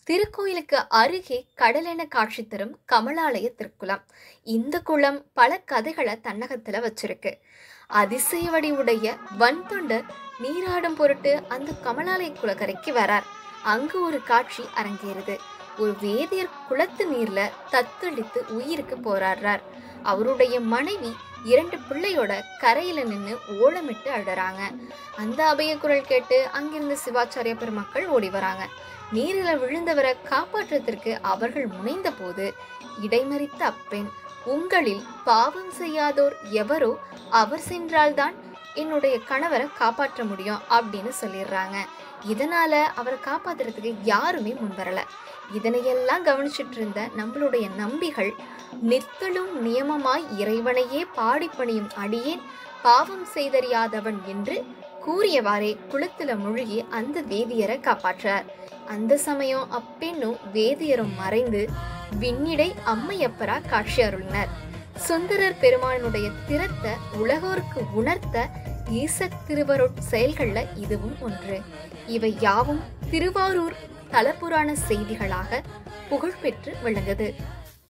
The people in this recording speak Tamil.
திருக்கோயிலுக்கு அருகே கடலென காட்சி தரும் கமலாலய திருக்குளம். இந்த குளம் பல கதைகளை தன்னகத்துல வச்சிருக்கு. அதிசய வடிவுடைய வன்தொண்டர் நீராடும் பொருட்டு அந்த கமலாலய குளக்கரைக்கு வரார். அங்கு ஒரு காட்சி அரங்கேறுது. ஒரு வேதியர் குளத்து நீர்ல தத்தளித்து உயிருக்கு போராடுறார். அவருடைய மனைவி 2 பிள்ளையோட கரையில நின்று ஓலமிட்டு அழுறாங்க. அந்த அபய குரல் கேட்டு அங்கிருந்து சிவாச்சாரிய பெருமக்கள் ஓடி வராங்க. நீரில் விழுந்தவரை காப்பாற்றத்திற்கு அவர்கள் முனைந்த போது இடைமறித்த அப்பெண், உங்களில் பாவம் செய்யாதோர் எவரோ அவர் சென்றால்தான் என்னுடைய கணவரை காப்பாற்ற முடியும் அப்படின்னு சொல்லிடுறாங்க. இதனால அவரை காப்பாத்துறதுக்கு யாருமே முன்வரல. இதனையெல்லாம் கவனிச்சிட்டு இருந்த நம்மளுடைய நம்பிகள், நித்தலும் நியமமாய் இறைவனையே பாடி பணியும் அடியேன் பாவம் செய்தறியாதவன் என்று கூறியவாறே குளத்துல முழுகி அந்த வேதியரை காப்பாற்றார். அந்த சமயம் அப்பெண்ணும் வேதியரும் மறைந்து விண்ணிடை அம்மையப்பரா காட்சி அருளினர். சுந்தரர் பெருமானுடைய திறத்தை உலகோருக்கு உணர்த்த ஈசத் திருவருட் செயல்கள்ல இதுவும் ஒன்று. இவை யாவும் திருவாரூர் தலபுராண செய்திகளாக புகழ்பெற்று விளங்குது.